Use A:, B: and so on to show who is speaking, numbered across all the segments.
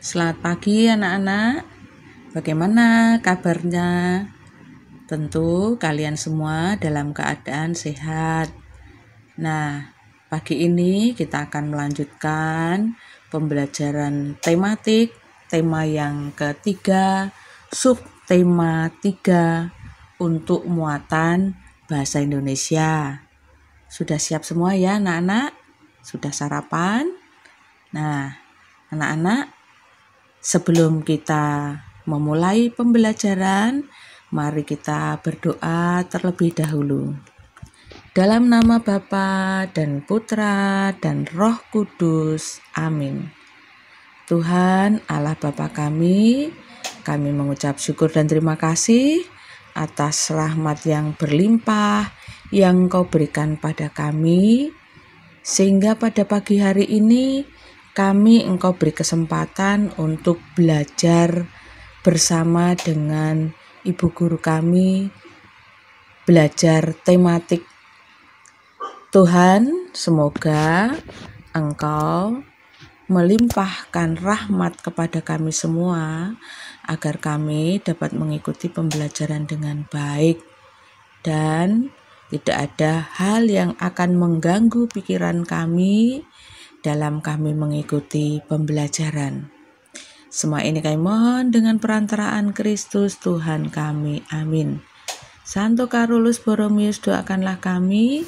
A: Selamat pagi anak-anak, bagaimana kabarnya? Tentu kalian semua dalam keadaan sehat. Nah, pagi ini kita akan melanjutkan pembelajaran tematik, tema yang ketiga, subtema 3 untuk muatan bahasa Indonesia. Sudah siap semua ya anak-anak? Sudah sarapan? Nah, anak-anak, sebelum kita memulai pembelajaran, mari kita berdoa terlebih dahulu. Dalam nama Bapa dan Putra dan Roh Kudus. Amin. Tuhan Allah Bapa kami mengucap syukur dan terima kasih atas rahmat yang berlimpah yang Kau berikan pada kami, sehingga pada pagi hari ini Engkau beri kesempatan untuk belajar bersama dengan Ibu Guru kami, belajar tematik. Tuhan, semoga Engkau melimpahkan rahmat kepada kami semua, agar kami dapat mengikuti pembelajaran dengan baik dan tidak ada hal yang akan mengganggu pikiran kami dalam kami mengikuti pembelajaran. Semua ini kami mohon dengan perantaraan Kristus Tuhan kami. Amin. Santo Carolus Borromeus, doakanlah kami.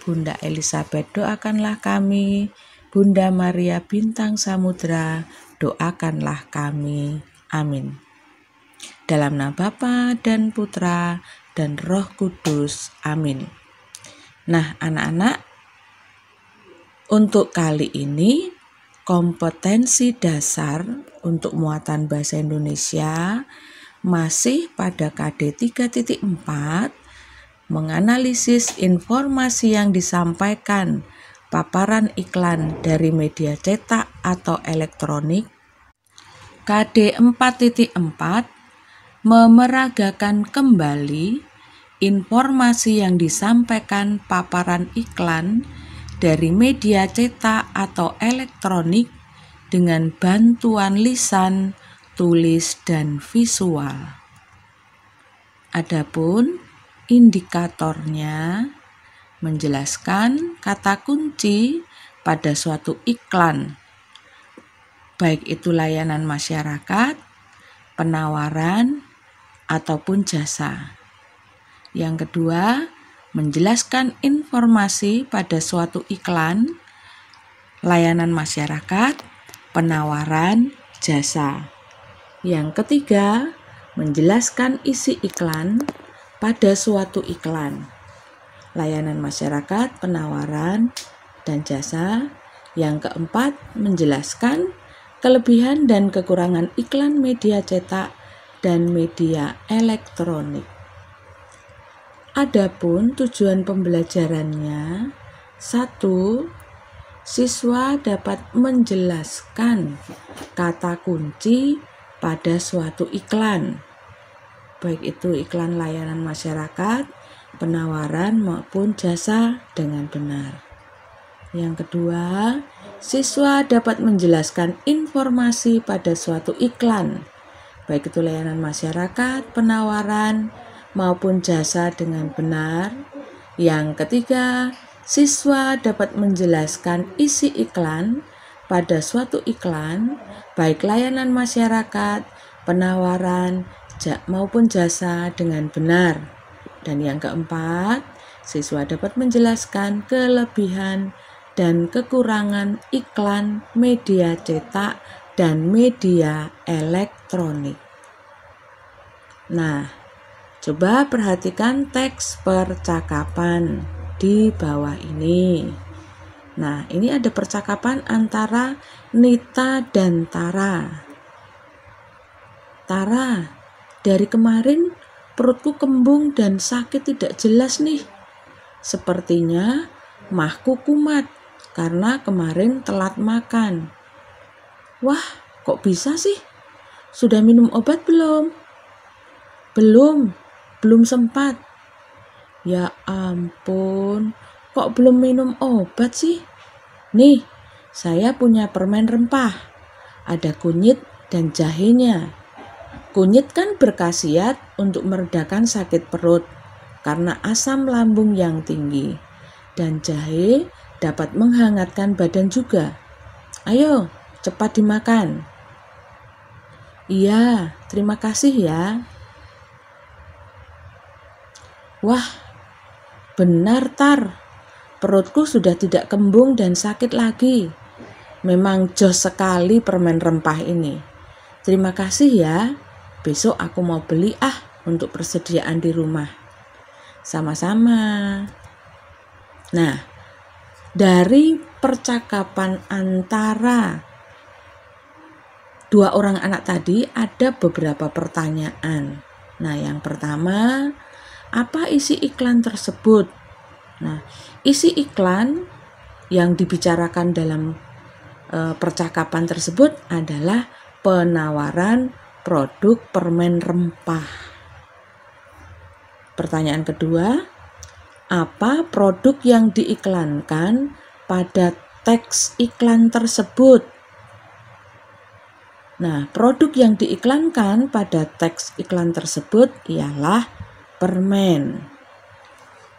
A: Bunda Elizabeth, doakanlah kami. Bunda Maria Bintang Samudra, doakanlah kami. Amin. Dalam nama Bapa dan Putra dan Roh Kudus. Amin. Nah, anak-anak, untuk kali ini kompetensi dasar untuk muatan bahasa Indonesia masih pada KD 3.4, menganalisis informasi yang disampaikan paparan iklan dari media cetak atau elektronik. KD 4.4, memeragakan kembali informasi yang disampaikan paparan iklan dari media cetak atau elektronik dengan bantuan lisan, tulis, dan visual. Adapun indikatornya menjelaskan kata kunci pada suatu iklan, baik itu layanan masyarakat, penawaran, ataupun jasa. Yang kedua, menjelaskan informasi pada suatu iklan, layanan masyarakat, penawaran, jasa. Yang ketiga, menjelaskan isi iklan pada suatu iklan, layanan masyarakat, penawaran, dan jasa. Yang keempat, menjelaskan kelebihan dan kekurangan iklan media cetak dan media elektronik. Adapun tujuan pembelajarannya, 1. Siswa dapat menjelaskan kata kunci pada suatu iklan, baik itu iklan layanan masyarakat, penawaran maupun jasa dengan benar. Yang kedua, siswa dapat menjelaskan informasi pada suatu iklan, baik itu layanan masyarakat, penawaran, maupun jasa dengan benar. Yang ketiga, siswa dapat menjelaskan isi iklan pada suatu iklan, baik layanan masyarakat, penawaran, maupun jasa dengan benar. Dan yang keempat, siswa dapat menjelaskan kelebihan dan kekurangan iklan media cetak dan media elektronik. Nah, coba perhatikan teks percakapan di bawah ini. Nah, ini ada percakapan antara Nita dan Tara. Tara, dari kemarin perutku kembung dan sakit tidak jelas nih. Sepertinya mahku kumat karena kemarin telat makan. Wah, kok bisa sih? Sudah minum obat belum? Belum sempat. Ya ampun, kok belum minum obat sih? Nih, saya punya permen rempah. Ada kunyit, dan jahenya. Kunyit kan berkhasiat untuk meredakan sakit perut karena asam lambung yang tinggi. Dan jahe dapat menghangatkan badan juga. Ayo, cepat dimakan. Iya, terima kasih ya. Wah, benar Tar. Perutku sudah tidak kembung dan sakit lagi. Memang jos sekali permen rempah ini. Terima kasih ya. Besok aku mau beli untuk persediaan di rumah. Sama-sama. Nah, dari percakapan antara dua orang anak tadi ada beberapa pertanyaan. Nah, yang pertama, apa isi iklan tersebut? Nah, isi iklan yang dibicarakan dalam percakapan tersebut adalah penawaran produk permen rempah. Pertanyaan kedua, apa produk yang diiklankan pada teks iklan tersebut? Nah, produk yang diiklankan pada teks iklan tersebut ialah permen.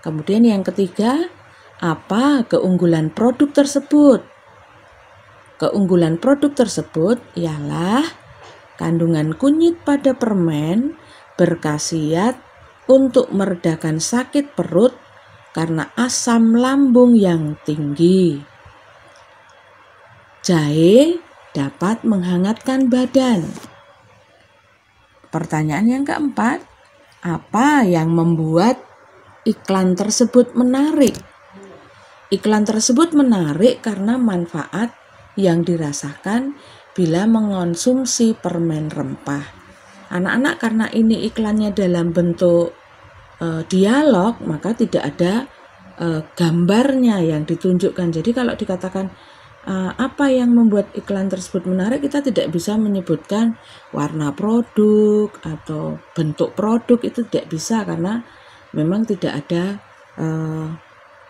A: Kemudian yang ketiga, apa keunggulan produk tersebut? Keunggulan produk tersebut ialah kandungan kunyit pada permen berkhasiat untuk meredakan sakit perut karena asam lambung yang tinggi. Jahe dapat menghangatkan badan. Pertanyaan yang keempat, apa yang membuat iklan tersebut menarik? Iklan tersebut menarik karena manfaat yang dirasakan bila mengonsumsi permen rempah. Anak-anak, karena ini iklannya dalam bentuk dialog, maka tidak ada gambarnya yang ditunjukkan. Jadi kalau dikatakan apa yang membuat iklan tersebut menarik, kita tidak bisa menyebutkan warna produk atau bentuk produk, itu tidak bisa karena memang tidak ada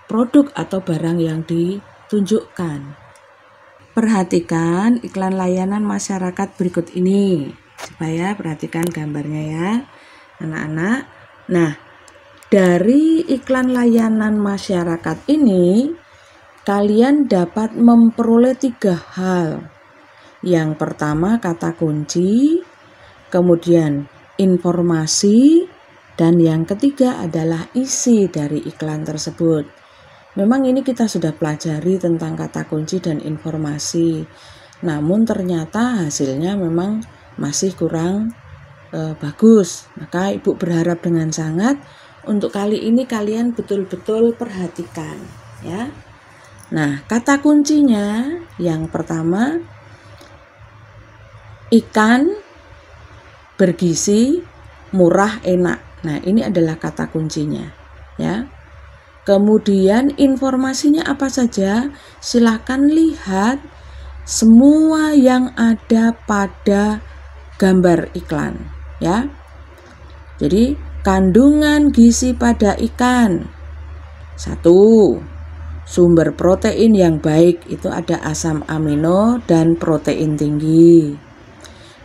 A: produk atau barang yang ditunjukkan. Perhatikan iklan layanan masyarakat berikut ini. Supaya perhatikan gambarnya ya, anak-anak. Nah, dari iklan layanan masyarakat ini, kalian dapat memperoleh 3 hal. Yang pertama kata kunci, kemudian informasi, dan yang ketiga adalah isi dari iklan tersebut. Memang ini kita sudah pelajari tentang kata kunci dan informasi. Namun ternyata hasilnya memang masih kurang bagus. Maka Ibu berharap dengan sangat untuk kali ini kalian betul-betul perhatikan ya. Nah, kata kuncinya yang pertama, ikan bergizi, murah, enak. Nah, ini adalah kata kuncinya ya. Kemudian informasinya apa saja? Silakan lihat semua yang ada pada gambar iklan ya. Jadi kandungan gizi pada ikan. 1. Sumber protein yang baik, itu ada asam amino dan protein tinggi.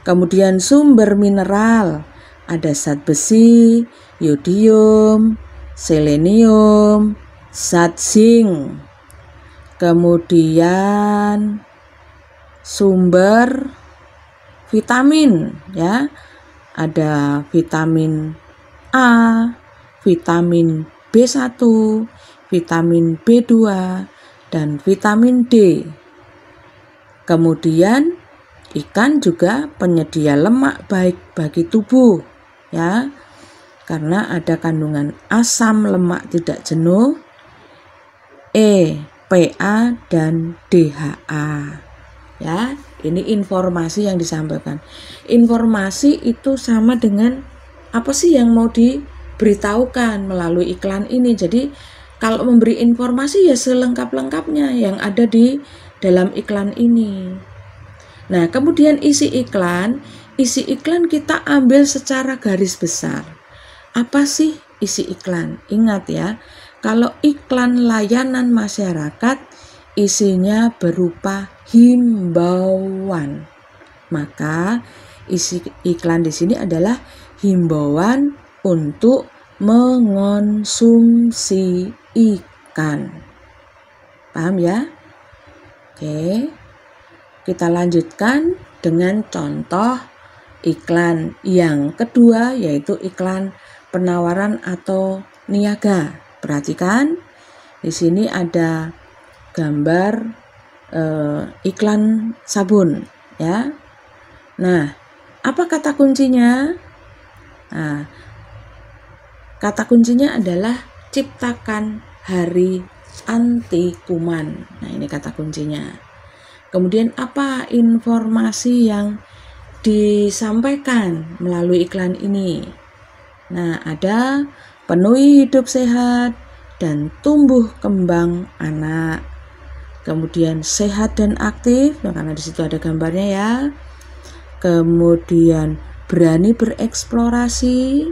A: Kemudian sumber mineral, ada zat besi, yodium, selenium, zat zinc. Kemudian sumber vitamin ya, ada vitamin A, vitamin B1, vitamin B2, dan vitamin D. Kemudian ikan juga penyedia lemak baik bagi tubuh ya, karena ada kandungan asam lemak tidak jenuh, EPA dan DHA ya. Ini informasi yang disampaikan. Informasi itu sama dengan apa sih yang mau diberitahukan melalui iklan ini. Jadi kalau memberi informasi ya selengkap-lengkapnya yang ada di dalam iklan ini. Nah, kemudian isi iklan kita ambil secara garis besar. Apa sih isi iklan? Ingat ya, kalau iklan layanan masyarakat isinya berupa himbauan. Maka isi iklan di sini adalah himbauan untuk mengonsumsi ikan. Paham ya? Oke. Kita lanjutkan dengan contoh iklan yang kedua, yaitu iklan penawaran atau niaga. Perhatikan, di sini ada gambar iklan sabun, ya. Nah, apa kata kuncinya? Nah, kata kuncinya adalah ciptakan hari anti kuman. Nah, ini kata kuncinya. Kemudian apa informasi yang disampaikan melalui iklan ini? Nah, ada penuhi hidup sehat dan tumbuh kembang anak. Kemudian sehat dan aktif, karena di situ ada gambarnya ya. Kemudian berani bereksplorasi.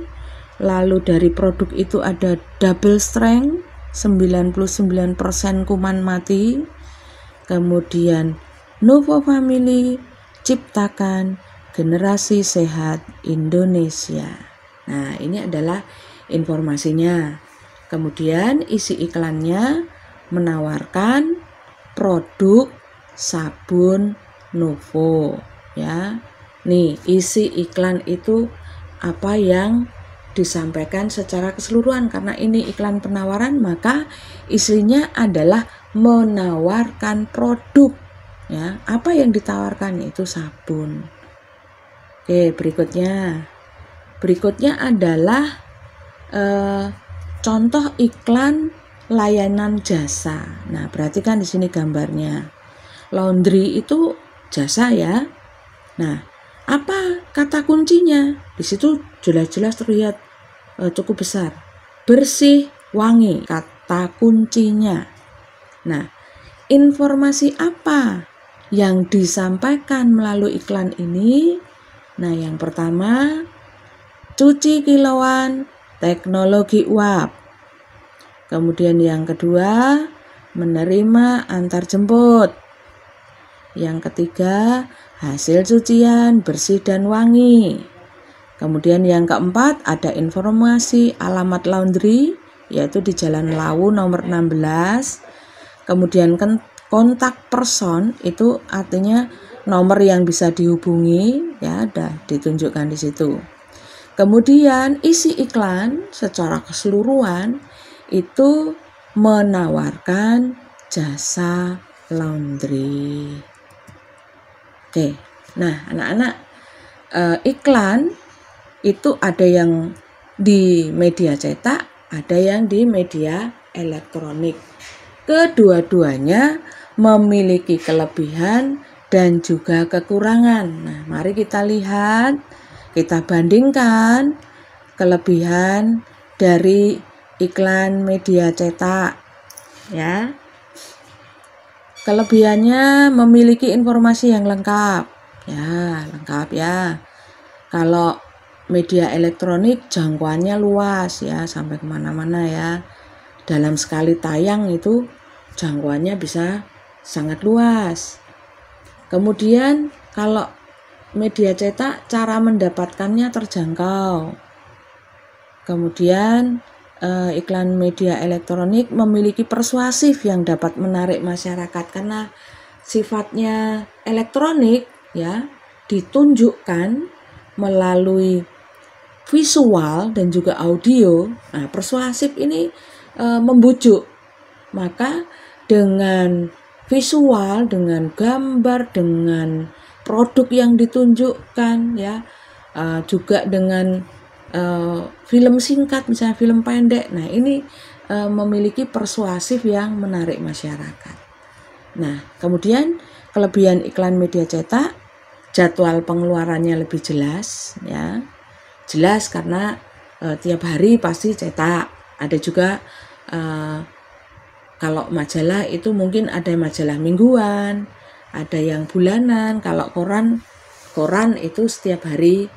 A: Lalu dari produk itu ada double strength, 99% kuman mati. Kemudian Novo Family, ciptakan generasi sehat Indonesia. Nah, ini adalah informasinya. Kemudian isi iklannya menawarkan produk sabun Novo, ya. Nih, isi iklan itu apa yang disampaikan secara keseluruhan. Karena ini iklan penawaran, maka isinya adalah menawarkan produk, ya. Apa yang ditawarkan itu sabun. Oke, berikutnya adalah contoh iklan layanan jasa. Nah, perhatikan di sini gambarnya. Laundry itu jasa ya. Nah, apa kata kuncinya? Di situ jelas-jelas terlihat cukup besar. Bersih, wangi, kata kuncinya. Nah, informasi apa yang disampaikan melalui iklan ini? Nah, yang pertama, cuci kilauan, teknologi uap. Kemudian yang kedua, menerima antar jemput. Yang ketiga, hasil cucian bersih dan wangi. Kemudian yang keempat, ada informasi alamat laundry, yaitu di Jalan Lawu nomor 16. Kemudian kontak person, itu artinya nomor yang bisa dihubungi, ya, ada ditunjukkan di situ. Kemudian isi iklan secara keseluruhan itu menawarkan jasa laundry. Oke, nah anak-anak, iklan itu ada yang di media cetak, ada yang di media elektronik. Kedua-duanya memiliki kelebihan dan juga kekurangan. Nah, mari kita lihat, kita bandingkan kelebihan dari iklan media cetak, ya. Kelebihannya memiliki informasi yang lengkap. Ya, lengkap ya. Kalau media elektronik jangkauannya luas ya, sampai kemana-mana ya. Dalam sekali tayang itu jangkauannya bisa sangat luas. Kemudian kalau media cetak cara mendapatkannya terjangkau. Kemudian iklan media elektronik memiliki persuasif yang dapat menarik masyarakat karena sifatnya elektronik ya, ditunjukkan melalui visual dan juga audio. Nah, persuasif ini membujuk. Maka dengan visual, dengan gambar, dengan produk yang ditunjukkan ya, juga dengan film singkat, misalnya film pendek. Nah, ini memiliki persuasif yang menarik masyarakat. Nah, kemudian kelebihan iklan media cetak, jadwal pengeluarannya lebih jelas ya. Jelas karena tiap hari pasti cetak. Ada juga kalau majalah itu mungkin ada majalah mingguan, ada yang bulanan. Kalau koran itu setiap hari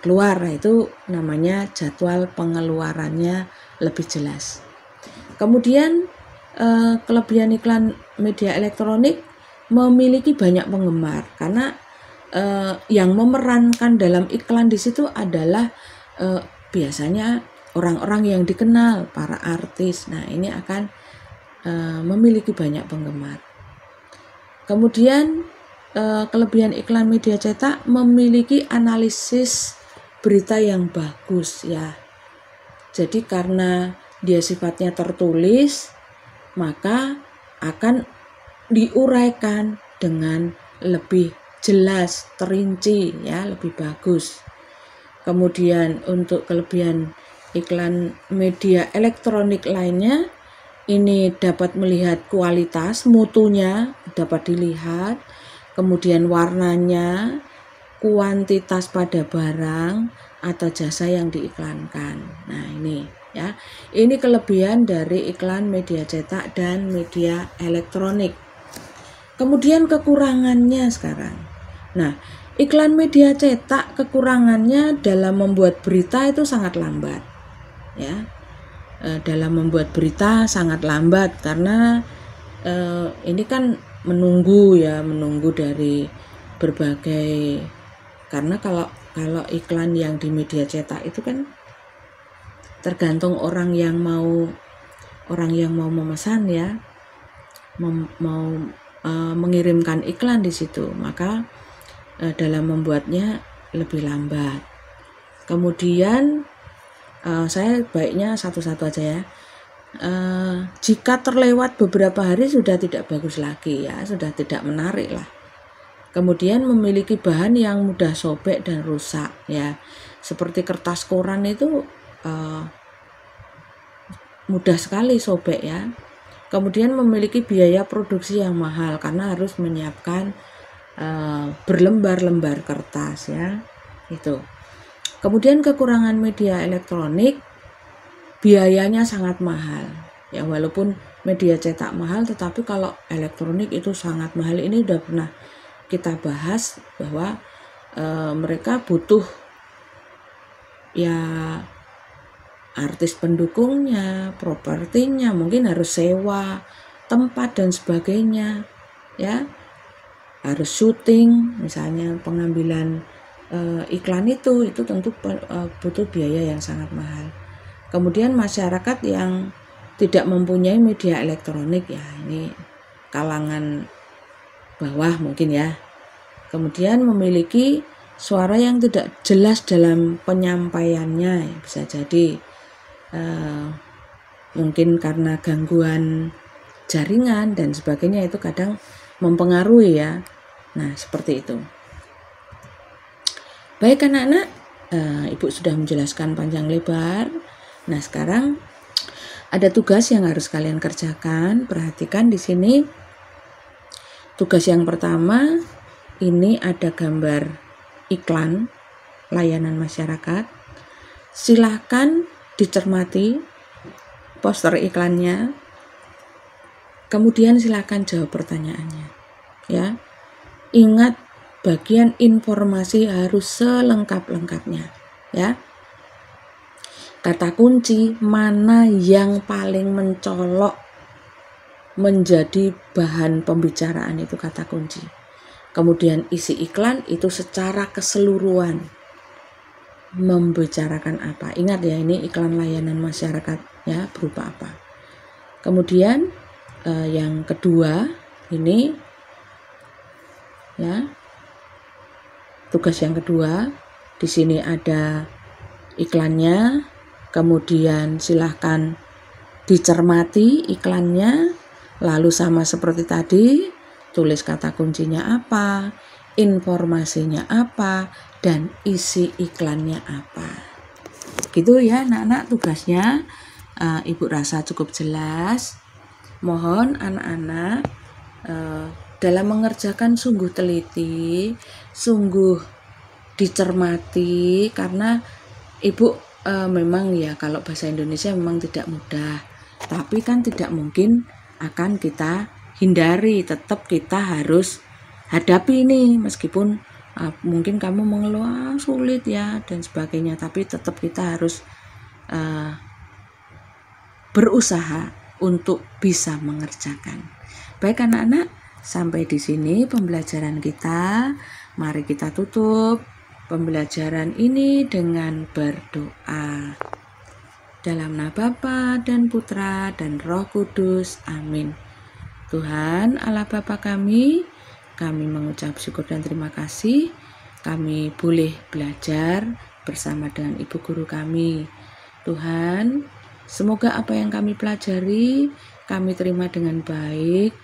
A: keluar. Nah, itu namanya jadwal pengeluarannya lebih jelas. Kemudian kelebihan iklan media elektronik memiliki banyak penggemar karena yang memerankan dalam iklan di situ adalah biasanya orang-orang yang dikenal, para artis. Nah, ini akan memiliki banyak penggemar. Kemudian kelebihan iklan media cetak memiliki analisis berita yang bagus ya. Jadi karena dia sifatnya tertulis, maka akan diuraikan dengan lebih jelas, terinci ya, lebih bagus. Kemudian untuk kelebihan iklan media elektronik lainnya, ini dapat melihat kualitas, mutunya dapat dilihat, kemudian warnanya, kuantitas pada barang atau jasa yang diiklankan. Nah, ini ya. Ini kelebihan dari iklan media cetak dan media elektronik. Kemudian kekurangannya sekarang. Nah, iklan media cetak kekurangannya dalam membuat berita itu sangat lambat. Ya. Dalam membuat berita sangat lambat karena ini kan menunggu dari berbagai, karena kalau iklan yang di media cetak itu kan tergantung orang yang mau memesan ya, mau mengirimkan iklan di situ, maka dalam membuatnya lebih lambat. Kemudian saya baiknya satu-satu aja ya. Jika terlewat beberapa hari sudah tidak bagus lagi ya, sudah tidak menarik lah. Kemudian memiliki bahan yang mudah sobek dan rusak ya, seperti kertas koran itu mudah sekali sobek ya. Kemudian memiliki biaya produksi yang mahal karena harus menyiapkan berlembar-lembar kertas ya, itu. Kemudian kekurangan media elektronik, biayanya sangat mahal ya, walaupun media cetak mahal tetapi kalau elektronik itu sangat mahal. Ini udah pernah kita bahas bahwa mereka butuh ya artis pendukungnya, propertinya, mungkin harus sewa tempat dan sebagainya ya, harus syuting misalnya, pengambilan iklan itu tentu butuh biaya yang sangat mahal. Kemudian masyarakat yang tidak mempunyai media elektronik ya, ini kalangan bawah mungkin ya. Kemudian memiliki suara yang tidak jelas dalam penyampaiannya, bisa jadi mungkin karena gangguan jaringan dan sebagainya, itu kadang mempengaruhi ya. Nah, seperti itu. Baik anak-anak, Ibu sudah menjelaskan panjang lebar. Nah, sekarang ada tugas yang harus kalian kerjakan. Perhatikan di sini. Tugas yang pertama, ini ada gambar iklan layanan masyarakat. Silakan dicermati poster iklannya. Kemudian silakan jawab pertanyaannya. Ya. Ingat, bagian informasi harus selengkap-lengkapnya, ya. Kata kunci mana yang paling mencolok menjadi bahan pembicaraan, itu kata kunci. Kemudian isi iklan itu secara keseluruhan membicarakan apa. Ingat ya, ini iklan layanan masyarakat ya, berupa apa. Kemudian yang kedua ini ya, tugas yang kedua, di sini ada iklannya, kemudian silahkan dicermati iklannya, lalu sama seperti tadi, tulis kata kuncinya apa, informasinya apa, dan isi iklannya apa. Gitu ya anak-anak tugasnya. Ibu rasa cukup jelas. Mohon anak-anak dalam mengerjakan sungguh teliti, sungguh dicermati, karena Ibu memang ya kalau bahasa Indonesia memang tidak mudah, tapi kan tidak mungkin akan kita hindari, tetap kita harus hadapi ini, meskipun mungkin kamu mengeluh sulit ya dan sebagainya, tapi tetap kita harus berusaha untuk bisa mengerjakan. Baik anak-anak, sampai di sini pembelajaran kita. Mari kita tutup pembelajaran ini dengan berdoa. Dalam nama Bapa dan Putra dan Roh Kudus. Amin. Tuhan Allah Bapa kami mengucap syukur dan terima kasih. Kami boleh belajar bersama dengan Ibu Guru kami. Tuhan, semoga apa yang kami pelajari, kami terima dengan baik,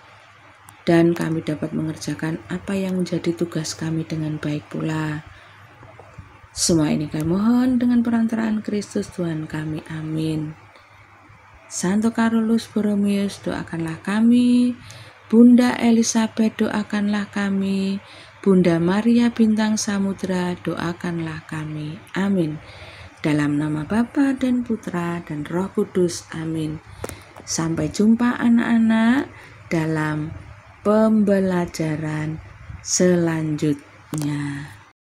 A: dan kami dapat mengerjakan apa yang menjadi tugas kami dengan baik pula. Semua ini kami mohon dengan perantaraan Kristus Tuhan kami. Amin. Santo Carolus Borromeus, doakanlah kami. Bunda Elizabeth, doakanlah kami. Bunda Maria Bintang Samudra, doakanlah kami. Amin. Dalam nama Bapa dan Putra dan Roh Kudus. Amin. Sampai jumpa anak-anak dalam pembelajaran selanjutnya.